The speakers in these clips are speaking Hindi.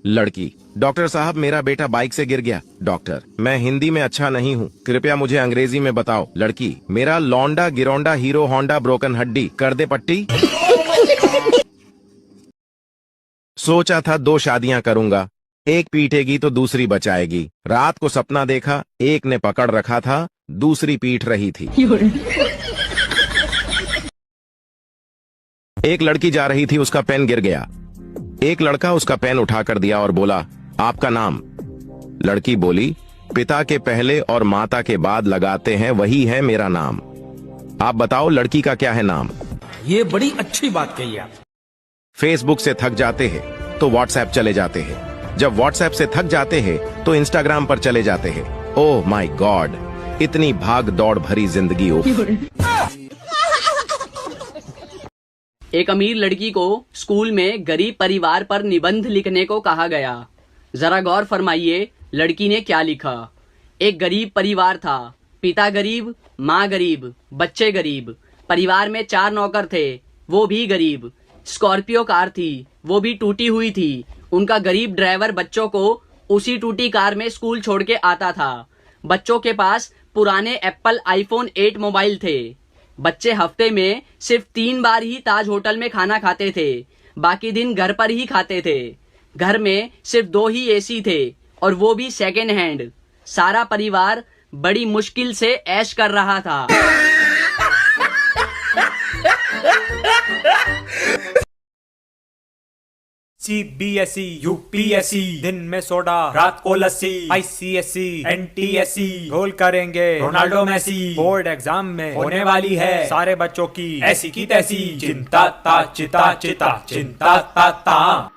लड़की, डॉक्टर साहब मेरा बेटा बाइक से गिर गया। डॉक्टर, मैं हिंदी में अच्छा नहीं हूँ, कृपया मुझे अंग्रेजी में बताओ। लड़की, मेरा लौंडा गिरोंडा हीरो होंडा ब्रोकन हड्डी, कर दे पट्टी। सोचा था 2 शादियां करूंगा, एक पीटेगी तो दूसरी बचाएगी। रात को सपना देखा, एक ने पकड़ रखा था, दूसरी पीट रही थी। एक लड़की जा रही थी, उसका पेन गिर गया। एक लड़का उसका पेन उठाकर दिया और बोला, आपका नाम? लड़की बोली, पिता के पहले और माता के बाद लगाते हैं वही है मेरा नाम। आप बताओ लड़की का क्या है नाम? ये बड़ी अच्छी बात कही आप। फेसबुक से थक जाते हैं तो व्हाट्सएप चले जाते हैं, जब व्हाट्सएप से थक जाते हैं तो इंस्टाग्राम पर चले जाते हैं। ओह माय गॉड, इतनी भाग दौड़ भरी जिंदगी। एक अमीर लड़की को स्कूल में गरीब परिवार पर निबंध लिखने को कहा गया। जरा गौर फरमाइए लड़की ने क्या लिखा। एक गरीब परिवार था, पिता गरीब, माँ गरीब, बच्चे गरीब। परिवार में 4 नौकर थे, वो भी गरीब। स्कॉर्पियो कार थी, वो भी टूटी हुई थी। उनका गरीब ड्राइवर बच्चों को उसी टूटी कार में स्कूल छोड़ के आता था। बच्चों के पास पुराने एप्पल आईफोन 8 मोबाइल थे। बच्चे हफ्ते में सिर्फ 3 बार ही ताज होटल में खाना खाते थे, बाकी दिन घर पर ही खाते थे। घर में सिर्फ 2 ही एसी थे और वो भी सेकेंड हैंड। सारा परिवार बड़ी मुश्किल से ऐश कर रहा था। CBSE, UPSC, दिन में सोडा रात को लस्सी। ICSE, NTSE, गोल करेंगे रोनाल्डो मेसी। बोर्ड एग्जाम में होने वाली है सारे बच्चों की ऐसी की तैसी। चिंता ता चिता चिता चिंता ता ता।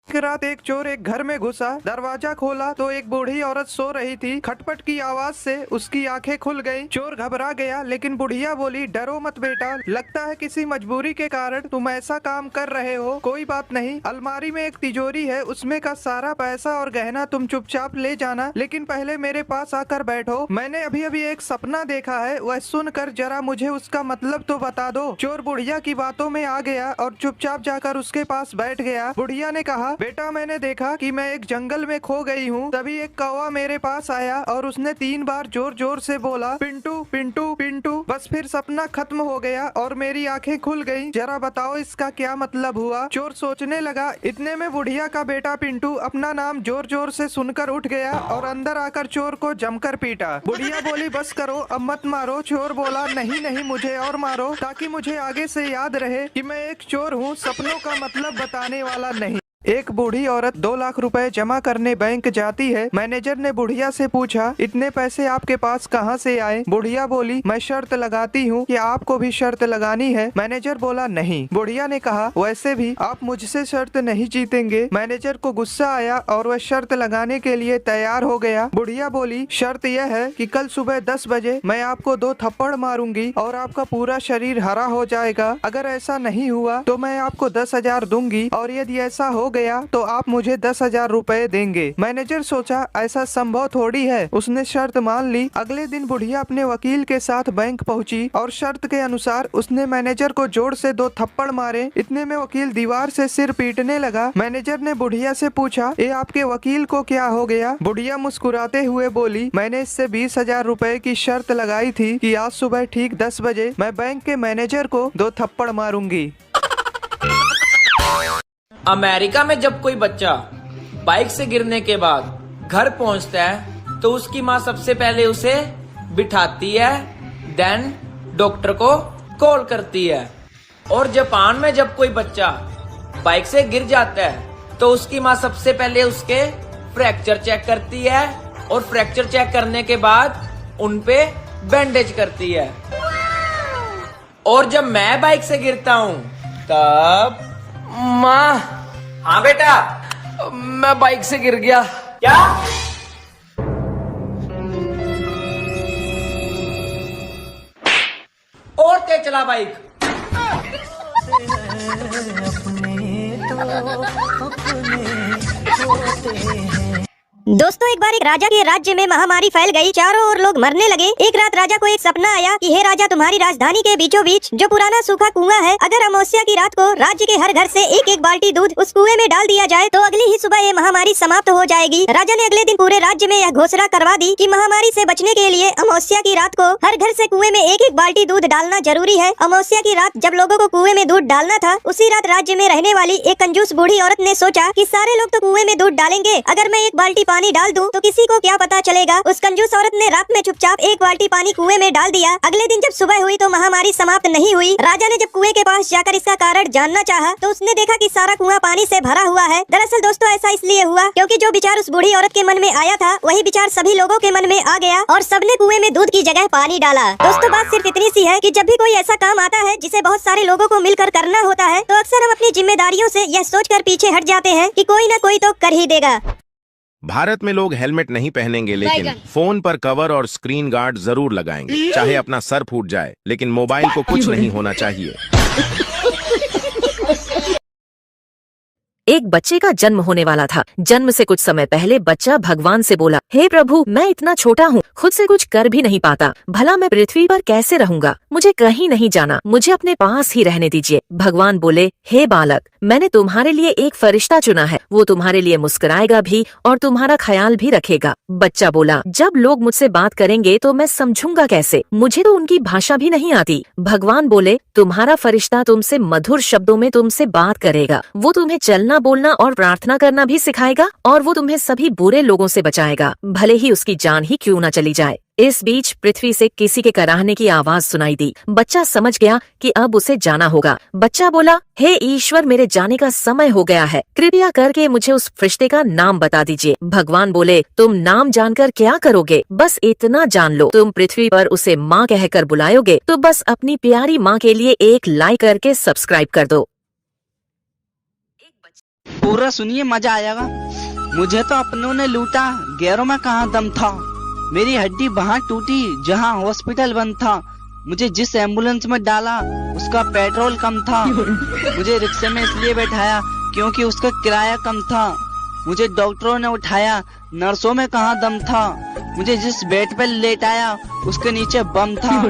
एक रात एक चोर एक घर में घुसा, दरवाजा खोला तो एक बूढ़ी औरत सो रही थी। खटपट की आवाज से उसकी आंखें खुल गईं। चोर घबरा गया, लेकिन बुढ़िया बोली, डरो मत बेटा, लगता है किसी मजबूरी के कारण तुम ऐसा काम कर रहे हो। कोई बात नहीं, अलमारी में एक तिजोरी है, उसमें का सारा पैसा और गहना तुम चुपचाप ले जाना, लेकिन पहले मेरे पास आकर बैठो। मैंने अभी अभी एक सपना देखा है, वह सुनकर जरा मुझे उसका मतलब तो बता दो। चोर बुढ़िया की बातों में आ गया और चुपचाप जाकर उसके पास बैठ गया। बुढ़िया ने कहा, बेटा मैंने देखा कि मैं एक जंगल में खो गई हूँ। तभी एक कौवा मेरे पास आया और उसने 3 बार जोर जोर से बोला, पिंटू पिंटू पिंटू। बस फिर सपना खत्म हो गया और मेरी आंखें खुल गईं। जरा बताओ इसका क्या मतलब हुआ। चोर सोचने लगा। इतने में बुढ़िया का बेटा पिंटू अपना नाम जोर जोर से सुनकर उठ गया और अंदर आकर चोर को जमकर पीटा। बुढ़िया बोली, बस करो, अब मत मारो। चोर बोला, नहीं नहीं, मुझे और मारो, ताकि मुझे आगे से याद रहे कि मैं एक चोर हूँ, सपनों का मतलब बताने वाला नहीं। एक बूढ़ी औरत 2 लाख रुपए जमा करने बैंक जाती है। मैनेजर ने बुढ़िया से पूछा, इतने पैसे आपके पास कहाँ से आए? बुढ़िया बोली, मैं शर्त लगाती हूँ कि आपको भी शर्त लगानी है। मैनेजर बोला, नहीं। बुढ़िया ने कहा, वैसे भी आप मुझसे शर्त नहीं जीतेंगे। मैनेजर को गुस्सा आया और वह शर्त लगाने के लिए तैयार हो गया। बुढ़िया बोली, शर्त यह है कि कल सुबह 10 बजे मैं आपको 2 थप्पड़ मारूंगी और आपका पूरा शरीर हरा हो जाएगा। अगर ऐसा नहीं हुआ तो मैं आपको 10,000 दूंगी, और यदि ऐसा हो गया तो आप मुझे 10,000 रुपए देंगे। मैनेजर सोचा, ऐसा संभव थोड़ी है। उसने शर्त मान ली। अगले दिन बुढ़िया अपने वकील के साथ बैंक पहुंची और शर्त के अनुसार उसने मैनेजर को जोर से 2 थप्पड़ मारे। इतने में वकील दीवार से सिर पीटने लगा। मैनेजर ने बुढ़िया से पूछा, ये आपके वकील को क्या हो गया? बुढ़िया मुस्कुराते हुए बोली, मैंने इससे 20,000 रुपए की शर्त लगाई थी कि आज सुबह ठीक 10 बजे मैं बैंक के मैनेजर को 2 थप्पड़ मारूंगी। अमेरिका में जब कोई बच्चा बाइक से गिरने के बाद घर पहुंचता है तो उसकी माँ सबसे पहले उसे बिठाती है, देन डॉक्टर को कॉल करती है। और जापान में जब कोई बच्चा बाइक से गिर जाता है तो उसकी माँ सबसे पहले उसके फ्रैक्चर चेक करती है और फ्रैक्चर चेक करने के बाद उनपे बैंडेज करती है। और जब मैं बाइक से गिरता हूँ तब माँ, हाँ बेटा, मैं बाइक से गिर गया। क्या? चला बाइक। दोस्तों, एक बार एक राजा के राज्य में महामारी फैल गई। चारों ओर लोग मरने लगे। एक रात राजा को एक सपना आया कि हे राजा, तुम्हारी राजधानी के बीचों बीच जो पुराना सूखा कुआं है, अगर अमावस्या की रात को राज्य के हर घर से एक एक बाल्टी दूध उस कुएं में डाल दिया जाए तो अगली ही सुबह ये महामारी समाप्त हो जाएगी। राजा ने अगले दिन पूरे राज्य में यह घोषणा करवा दी कि महामारी से बचने के लिए अमावस्या की रात को हर घर से कुएं में एक एक बाल्टी दूध डालना जरूरी है। अमावस्या की रात जब लोगों को कुएं में दूध डालना था, उसी रात राज्य में रहने वाली एक कंजूस बूढ़ी औरत ने सोचा कि सारे लोग तो कुएं में दूध डालेंगे, अगर मैं एक बाल्टी पानी डाल दूं तो किसी को क्या पता चलेगा। उस कंजूस औरत ने रात में चुपचाप एक बाल्टी पानी कुएं में डाल दिया। अगले दिन जब सुबह हुई तो महामारी समाप्त नहीं हुई। राजा ने जब कुएं के पास जाकर इसका कारण जानना चाहा तो उसने देखा कि सारा कुआं पानी से भरा हुआ है। दरअसल दोस्तों, ऐसा इसलिए हुआ क्योंकि जो विचार उस बूढ़ी औरत के मन में आया था, वही विचार सभी लोगों के मन में आ गया और सबने कुएं में दूध की जगह पानी डाला। दोस्तों, बात सिर्फ इतनी सी है कि जब भी कोई ऐसा काम आता है जिसे बहुत सारे लोगों को मिलकर करना होता है, तो अक्सर हम अपनी जिम्मेदारियों से यह सोचकर पीछे हट जाते हैं कि कोई न कोई तो कर ही देगा। भारत में लोग हेलमेट नहीं पहनेंगे, लेकिन फोन पर कवर और स्क्रीन गार्ड जरूर लगाएंगे। चाहे अपना सर फूट जाए, लेकिन मोबाइल को कुछ नहीं होना चाहिए। एक बच्चे का जन्म होने वाला था। जन्म से कुछ समय पहले बच्चा भगवान से बोला, हे प्रभु, मैं इतना छोटा हूँ, खुद से कुछ कर भी नहीं पाता, भला मैं पृथ्वी पर कैसे रहूंगा? मुझे कहीं नहीं जाना, मुझे अपने पास ही रहने दीजिए। भगवान बोले, हे बालक, मैंने तुम्हारे लिए एक फरिश्ता चुना है, वो तुम्हारे लिए मुस्कुराएगा भी और तुम्हारा ख्याल भी रखेगा। बच्चा बोला, जब लोग मुझसे बात करेंगे तो मैं समझूंगा कैसे? मुझे तो उनकी भाषा भी नहीं आती। भगवान बोले, तुम्हारा फरिश्ता तुमसे मधुर शब्दों में तुमसे बात करेगा, वो तुम्हें चलना बोलना और प्रार्थना करना भी सिखाएगा और वो तुम्हें सभी बुरे लोगों से बचाएगा, भले ही उसकी जान ही क्यों न चली जाए। इस बीच पृथ्वी से किसी के कराहने की आवाज सुनाई दी। बच्चा समझ गया कि अब उसे जाना होगा। बच्चा बोला, हे ईश्वर, मेरे जाने का समय हो गया है, कृपया करके मुझे उस फरिश्ते का नाम बता दीजिए। भगवान बोले, तुम नाम जानकर क्या करोगे? बस इतना जान लो, तुम पृथ्वी पर उसे माँ कहकर बुलाओगे तो बस अपनी प्यारी माँ के लिए एक लाइक करके सब्सक्राइब कर दो। पूरा सुनिए, मजा आएगा। मुझे तो अपनों ने लूटा, गैरों में कहाँ दम था। मेरी हड्डी वहाँ टूटी जहाँ हॉस्पिटल बंद था। मुझे जिस एम्बुलेंस में डाला उसका पेट्रोल कम था। मुझे रिक्शे में इसलिए बैठाया क्योंकि उसका किराया कम था। मुझे डॉक्टरों ने उठाया, नर्सों में कहाँ दम था। मुझे जिस बेड पर लेटाया उसके नीचे बम था।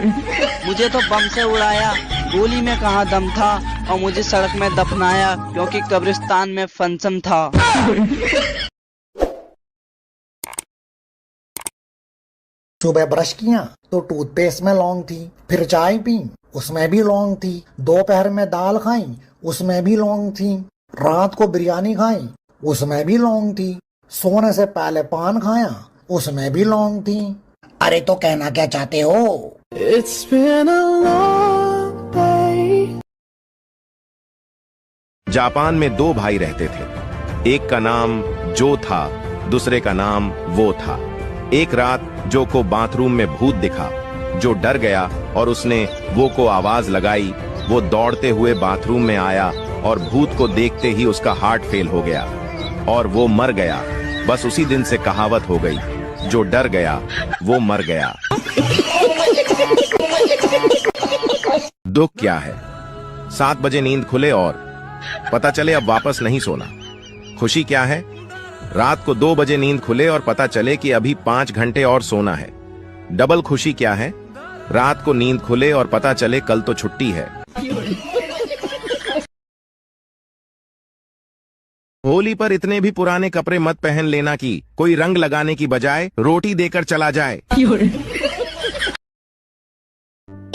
मुझे तो बम से उड़ाया, गोली में कहाँ दम था। और मुझे सड़क में दफनाया क्योंकि कब्रिस्तान में फंक्शन था। सुबह ब्रश किया तो टूथपेस्ट में लौंग थी, फिर चाय पी उसमें भी लौंग थी, दोपहर में दाल खाई उसमें भी लौंग थी, रात को बिरयानी खाई उसमें भी लौंग थी, सोने से पहले पान खाया उसमें भी लौंग थी। अरे तो कहना क्या चाहते हो? It's been a long day. Japan में दो भाई रहते थे। एक का नाम जो था, दूसरे का नाम वो था। एक रात जो को बाथरूम में भूत दिखा। जो डर गया और उसने वो को आवाज लगाई। वो दौड़ते हुए बाथरूम में आया और भूत को देखते ही उसका हार्ट फेल हो गया और वो मर गया। बस उसी दिन से कहावत हो गई, जो डर गया वो मर गया। दुख क्या है? 7 बजे नींद खुले और पता चले अब वापस नहीं सोना। खुशी क्या है? रात को 2 बजे नींद खुले और पता चले कि अभी 5 घंटे और सोना है। डबल खुशी क्या है? रात को नींद खुले और पता चले कल तो छुट्टी है। होली पर इतने भी पुराने कपड़े मत पहन लेना कि कोई रंग लगाने की बजाय रोटी देकर चला जाए।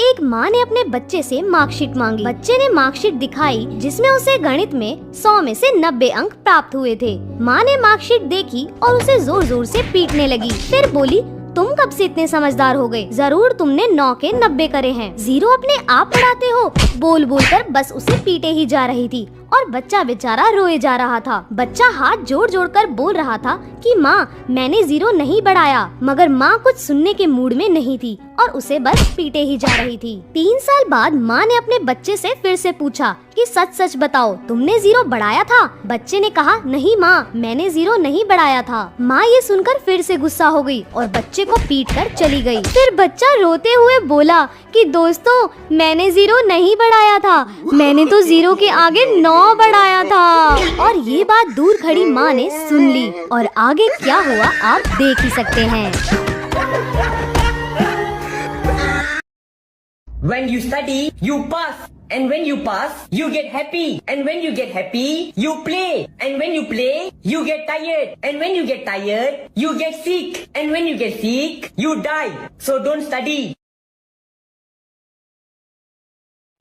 एक माँ ने अपने बच्चे से मार्कशीट मांगी। बच्चे ने मार्कशीट दिखाई जिसमें उसे गणित में 100 में से 90 अंक प्राप्त हुए थे। माँ ने मार्कशीट देखी और उसे जोर जोर से पीटने लगी। फिर बोली, तुम कब से इतने समझदार हो गए? जरूर तुमने 9 के 90 करे हैं। 0 अपने आप पढ़ाते हो। बोल बोल कर बस उसे पीटे ही जा रही थी और बच्चा बेचारा रोए जा रहा था। बच्चा हाथ जोड़ जोड़ कर बोल रहा था कि माँ मैंने 0 नहीं बढ़ाया, मगर माँ कुछ सुनने के मूड में नहीं थी और उसे बस पीटे ही जा रही थी। 3 साल बाद माँ ने अपने बच्चे से फिर से पूछा कि सच सच बताओ तुमने 0 बढ़ाया था? बच्चे ने कहा नहीं माँ, मैंने 0 नहीं बढ़ाया था। माँ ये सुनकर फिर से गुस्सा हो गई और बच्चे को पीट कर चली गई। फिर बच्चा रोते हुए बोला कि दोस्तों मैंने 0 नहीं बढ़ाया था, मैंने तो 0 के आगे 9 बढ़ाया था। और ये बात दूर खड़ी माँ ने सुन ली और आगे क्या हुआ आप देख ही सकते हैं। When you study, you pass. And when you pass, you get happy. And when you get happy, you play. And when you play, you get tired. And when you get tired, you get sick. And when you get sick, you die. So don't study.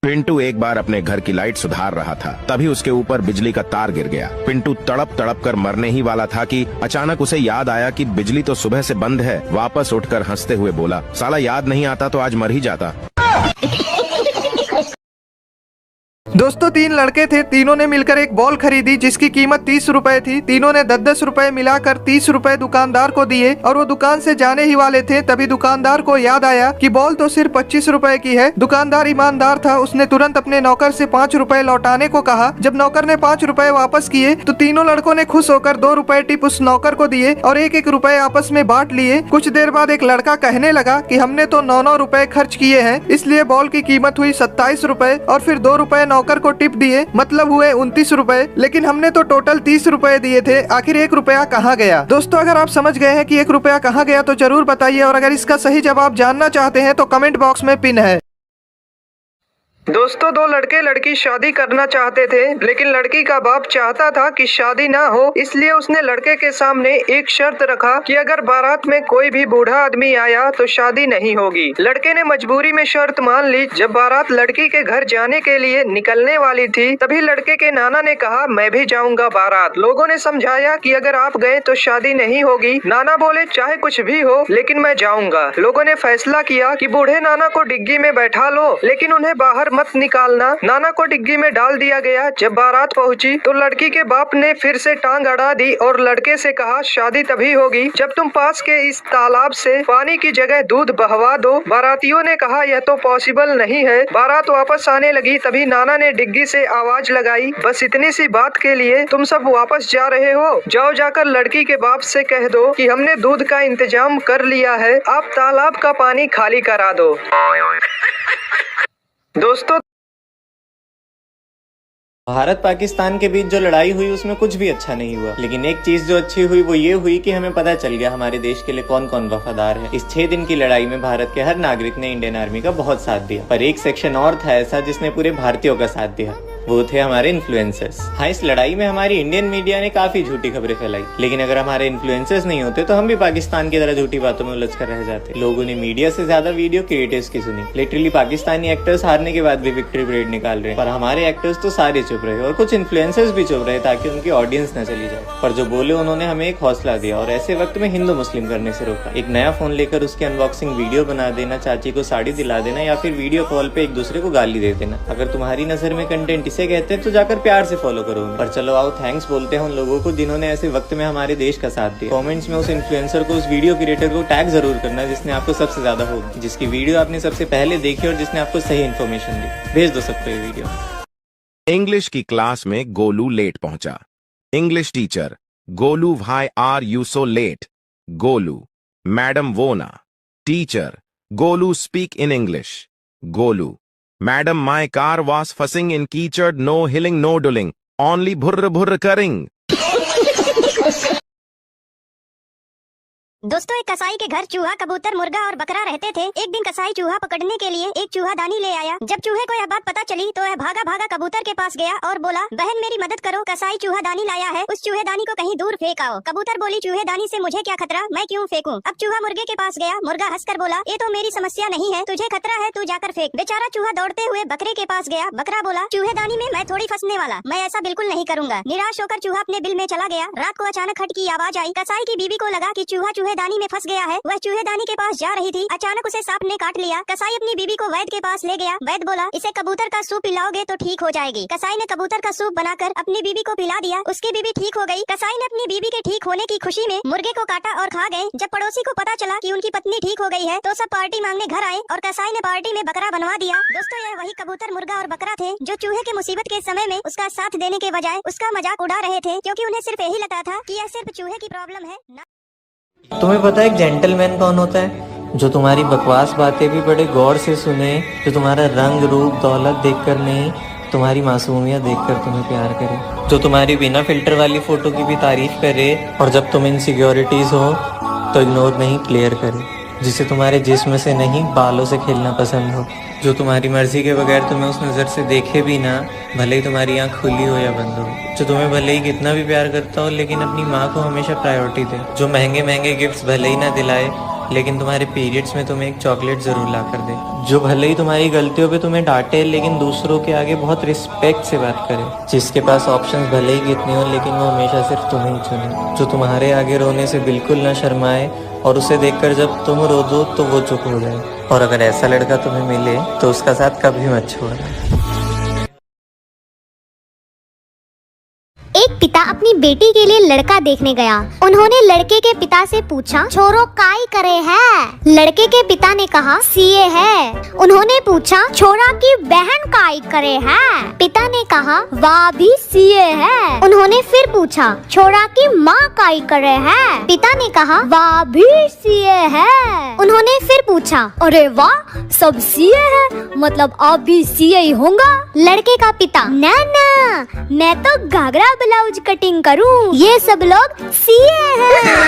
Pintu एक बार अपने घर की लाइट सुधार रहा था, तभी उसके ऊपर बिजली का तार गिर गया। पिंटू तड़प तड़प कर मरने ही वाला था कि अचानक उसे याद आया कि बिजली तो सुबह से बंद है। वापस उठकर हंसते हुए बोला, साला याद नहीं आता तो आज मर ही जाता। दोस्तों 3 लड़के थे, तीनों ने मिलकर एक बॉल खरीदी जिसकी कीमत 30 रुपए थी। तीनों ने 10-10 रुपए मिलाकर 30 रुपए दुकानदार को दिए और वो दुकान से जाने ही वाले थे, तभी दुकानदार को याद आया कि बॉल तो सिर्फ 25 रुपए की है। दुकानदार ईमानदार था, उसने तुरंत अपने नौकर से 5 रुपए लौटाने को कहा। जब नौकर ने 5 रुपए वापस किए तो तीनों लड़कों ने खुश होकर 2 रुपए टिप उस नौकर को दिए और 1-1 रुपए आपस में बांट लिए। कुछ देर बाद एक लड़का कहने लगा कि हमने तो 9-9 रुपए खर्च किए हैं, इसलिए बॉल की कीमत हुई 27 रुपए और फिर 2 रुपए नौकर को टिप दिए, मतलब हुए 29 रुपए। लेकिन हमने तो टोटल 30 रुपए दिए थे, आखिर 1 रुपया कहाँ गया? दोस्तों अगर आप समझ गए हैं कि 1 रुपया कहाँ गया तो जरूर बताइए, और अगर इसका सही जवाब जानना चाहते हैं तो कमेंट बॉक्स में पिन है। दोस्तों 2 लड़के लड़की शादी करना चाहते थे, लेकिन लड़की का बाप चाहता था कि शादी ना हो, इसलिए उसने लड़के के सामने एक शर्त रखा कि अगर बारात में कोई भी बूढ़ा आदमी आया तो शादी नहीं होगी। लड़के ने मजबूरी में शर्त मान ली। जब बारात लड़की के घर जाने के लिए निकलने वाली थी, तभी लड़के के नाना ने कहा मैं भी जाऊंगा बारात। लोगों ने समझाया कि अगर आप गए तो शादी नहीं होगी। नाना बोले चाहे कुछ भी हो लेकिन मैं जाऊंगा। लोगों ने फैसला किया कि बूढ़े नाना को डिग्गी में बैठा लो, लेकिन उन्हें बाहर मत निकालना। नाना को डिग्गी में डाल दिया गया। जब बारात पहुंची तो लड़की के बाप ने फिर से टांग अड़ा दी और लड़के से कहा शादी तभी होगी जब तुम पास के इस तालाब से पानी की जगह दूध बहवा दो। बारातियों ने कहा यह तो पॉसिबल नहीं है। बारात वापस आने लगी, तभी नाना ने डिग्गी से आवाज लगाई, बस इतनी सी बात के लिए तुम सब वापस जा रहे हो? जाओ जाकर लड़की के बाप से कह दो कि हमने दूध का इंतजाम कर लिया है, आप तालाब का पानी खाली करा दो। दोस्तों भारत पाकिस्तान के बीच जो लड़ाई हुई उसमें कुछ भी अच्छा नहीं हुआ, लेकिन एक चीज जो अच्छी हुई वो ये हुई कि हमें पता चल गया हमारे देश के लिए कौन कौन वफादार है। इस 6 दिन की लड़ाई में भारत के हर नागरिक ने इंडियन आर्मी का बहुत साथ दिया, पर एक सेक्शन और था ऐसा जिसने पूरे भारतीयों का साथ दिया, वो थे हमारे इन्फ्लुएंसर्स। हाँ, इस लड़ाई में हमारी इंडियन मीडिया ने काफी झूठी खबरें फैलाई, लेकिन अगर हमारे इन्फ्लुएंसर्स नहीं होते तो हम भी पाकिस्तान की तरह झूठी बातों में उलझ कर रह जाते। लोगों ने मीडिया से ज्यादा वीडियो क्रिएटर्स की सुनी। लिटरली पाकिस्तानी एक्टर्स हारने के बाद भी विक्ट्री परेड निकाल रहे हैं, पर हमारे एक्टर्स तो सारे चुप रहे और कुछ इन्फ्लुएंसर्स भी चुप रहे ताकि उनकी ऑडियंस न चली जाए। पर जो बोले उन्होंने हमें एक हौसला दिया और ऐसे वक्त में हिंदू मुस्लिम करने से रोका। एक नया फोन लेकर उसकी अनबॉक्सिंग वीडियो बना देना, चाची को साड़ी दिला देना या फिर वीडियो कॉल पे एक दूसरे को गाली दे देना। अगर तुम्हारी नजर में कंटेंट इसे कहते हैं तो जाकर प्यार से फॉलो करो। पर चलो आओ थैंक्स बोलते हैं उन लोगों को जिन्होंने ऐसे वक्त में हमारे देश का साथ दिया। कमेंट्स में उस इन्फ्लुएंसर को, उस वीडियो क्रिएटर को टैग जरूर करना जिसने आपको सबसे ज्यादा होप, जिसकी वीडियो आपने सबसे पहले देखी और जिसने आपको सही इन्फॉर्मेशन दी। भेज दो सबको ये वीडियो। इंग्लिश की क्लास में गोलू लेट पहुंचा। English teacher, Golu why are you so late? Golu, madam वो ना। Teacher, Golu speak in English. Golu, madam my car was फसिंग इन कीचड़, नो हिलिंग नो डुलिंग, ओनली भुर्र भुर्र करिंग। दोस्तों एक कसाई के घर चूहा, कबूतर, मुर्गा और बकरा रहते थे। एक दिन कसाई चूहा पकड़ने के लिए एक चूहादानी ले आया। जब चूहे को यह बात पता चली तो वह भागा भागा कबूतर के पास गया और बोला, बहन मेरी मदद करो, कसाई चूहादानी लाया है, उस चूहेदानी को कहीं दूर फेंक आओ। कबूतर बोली, चूहेदानी से मुझे क्या खतरा, मैं क्यों फेंकूं? अब चूहा मुर्गे के पास गया। मुर्गा हंसकर बोला, ये तो मेरी समस्या नहीं है, तुझे खतरा है, तू जाकर फेंक। बेचारा चूहा दौड़ते हुए बकरे के पास गया। बकरा बोला, चूहेदानी में मैं थोड़ी फंसने वाला, मैं ऐसा बिल्कुल नहीं करूंगा। निराश होकर चूहा अपने बिल में चला गया। रात को अचानक खट की आवाज आई। कसाई की बीवी को लगा कि चूहा चूहेदानी में फंस गया है। वह चूहेदानी के पास जा रही थी, अचानक उसे सांप ने काट लिया। कसाई अपनी बीबी को वैद्य के पास ले गया। वैद्य बोला, इसे कबूतर का सूप पिलाओगे तो ठीक हो जाएगी। कसाई ने कबूतर का सूप बनाकर अपनी बीबी को पिला दिया। उसकी बीबी ठीक हो गई। कसाई ने अपनी बीबी के ठीक होने की खुशी में मुर्गे को काटा और खा गए। जब पड़ोसी को पता चला कि उनकी पत्नी ठीक हो गई है तो सब पार्टी मांगने घर आए और कसाई ने पार्टी में बकरा बनवा दिया। दोस्तों, यह वही कबूतर, मुर्गा और बकरा थे जो चूहे के मुसीबत के समय में उसका साथ देने के बजाय उसका मजाक उड़ा रहे थे, क्योंकि उन्हें सिर्फ यही लगता था कि यह सिर्फ चूहे की प्रॉब्लम है। तुम्हें पता है एक जेंटलमैन कौन होता है? जो तुम्हारी बकवास बातें भी बड़े गौर से सुने, जो तुम्हारा रंग रूप दौलत देखकर नहीं, तुम्हारी मासूमियत देखकर तुम्हें प्यार करे, जो तुम्हारी बिना फिल्टर वाली फोटो की भी तारीफ करे और जब तुम इनसिक्योरिटीज हो तो इग्नोर नहीं क्लियर करे, जिसे तुम्हारे जिस्म से नहीं बालों से खेलना पसंद हो, जो तुम्हारी मर्जी के बगैर तुम्हें उस नज़र से देखे भी ना, भले ही तुम्हारी आँख खुली हो या बंद हो, जो तुम्हें भले ही कितना भी प्यार करता हो लेकिन अपनी माँ को हमेशा प्रायोरिटी दे, जो महंगे महंगे गिफ्ट्स भले ही ना दिलाए लेकिन तुम्हारे पीरियड्स में तुम्हें एक चॉकलेट जरूर ला कर दे, जो भले ही तुम्हारी गलतियों पे तुम्हें डांटे लेकिन दूसरों के आगे बहुत रिस्पेक्ट से बात करे, जिसके पास ऑप्शंस भले ही कितने हो लेकिन वो हमेशा सिर्फ तुम्हें ही चुने, जो तुम्हारे आगे रोने से बिल्कुल ना शर्माए और उसे देखकर जब तुम रो दो तो वो चुप हो जाए, और अगर ऐसा लड़का तुम्हें मिले तो उसका साथ कभी मत छोड़ना। एक पिता अपनी बेटी के लिए लड़का देखने गया। उन्होंने लड़के के पिता से पूछा, छोरो काई करे है? लड़के के पिता ने कहा, सीए है। उन्होंने पूछा, छोरा की बहन काई करे है? पिता ने कहा, वाह भी सीए है। उन्होंने फिर पूछा, छोरा की माँ काई करे है? पिता ने कहा, वाह भी सीए है। उन्होंने फिर पूछा, अरे वाह, सब सीए है, मतलब आप भी सीए ही होगा? लड़के का पिता, ना ना, मैं तो घाघरा ब्लाउज कटिंग करूं, ये सब लोग सीए हैं।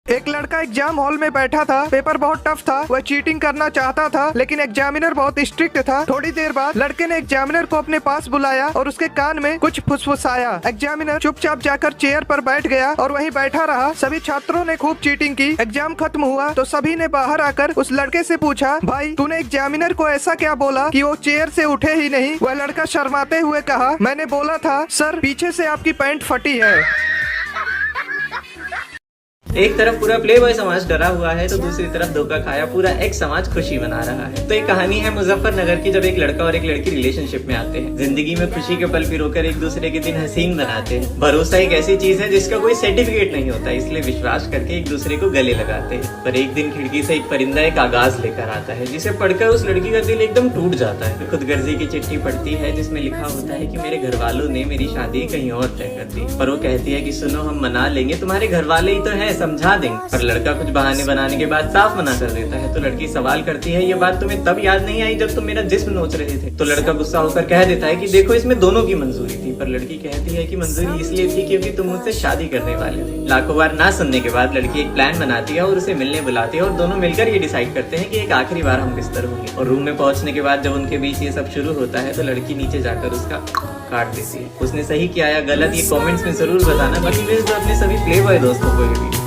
एक लड़का एग्जाम हॉल में बैठा था। पेपर बहुत टफ था। वह चीटिंग करना चाहता था लेकिन एग्जामिनर बहुत स्ट्रिक्ट था। थोड़ी देर बाद लड़के ने एग्जामिनर को अपने पास बुलाया और उसके कान में कुछ फुसफुसाया। एग्जामिनर चुपचाप जाकर चेयर पर बैठ गया और वहीं बैठा रहा। सभी छात्रों ने खूब चीटिंग की। एग्जाम खत्म हुआ तो सभी ने बाहर आकर उस लड़के से पूछा, भाई तूने एग्जामिनर को ऐसा क्या बोला कि वो चेयर से उठे ही नहीं? वह लड़का शर्माते हुए कहा, मैंने बोला था सर, पीछे से आपकी पैंट फटी है। एक तरफ पूरा प्ले बॉय समाज डरा हुआ है तो दूसरी तरफ धोखा खाया पूरा एक समाज खुशी मना रहा है। तो एक कहानी है मुजफ्फरनगर की, जब एक लड़का और एक लड़की रिलेशनशिप में आते हैं। जिंदगी में खुशी के पल पिरोकर एक दूसरे के दिन हसीन बनाते हैं। भरोसा एक ऐसी चीज है जिसका कोई सर्टिफिकेट नहीं होता, इसलिए विश्वास करके एक दूसरे को गले लगाते हैं। पर एक दिन खिड़की से एक परिंदा एक कागज लेकर आता है जिसे पढ़कर उस लड़की का दिल एकदम टूट जाता है। खुदगर्जी की चिट्ठी पढ़ती है जिसमें लिखा होता है कि मेरे घर वालों ने मेरी शादी कहीं और तय कर दी। पर वो कहती है कि सुनो, हम मना लेंगे, तुम्हारे घर वाले ही तो है, समझा देंगे। पर लड़का कुछ बहाने बनाने के बाद साफ मना कर देता है। तो लड़की सवाल करती है, ये बात तुम्हें तब याद नहीं आई जब तुम मेरा जिस्म नोच रहे थे? तो लड़का गुस्सा होकर कह देता है कि देखो, इसमें दोनों की मंजूरी थी। पर लड़की कहती है कि मंजूरी इसलिए थी क्योंकि तुम मुझसे शादी करने वाले थे। लाखों बार ना सुनने के बाद लड़की एक प्लान बनाती है और उसे मिलने बुलाती है और दोनों मिलकर ये डिसाइड करते हैं कि एक आखिरी बार हम बिस्तर होंगे। और रूम में पहुंचने के बाद जब उनके बीच ये सब शुरू होता है तो लड़की नीचे जाकर उसका काट देती है। उसने सही किया या गलत ये कमेंट्स में जरूर बताना। बाकी अपने सभी प्ले बॉय दोस्तों को भी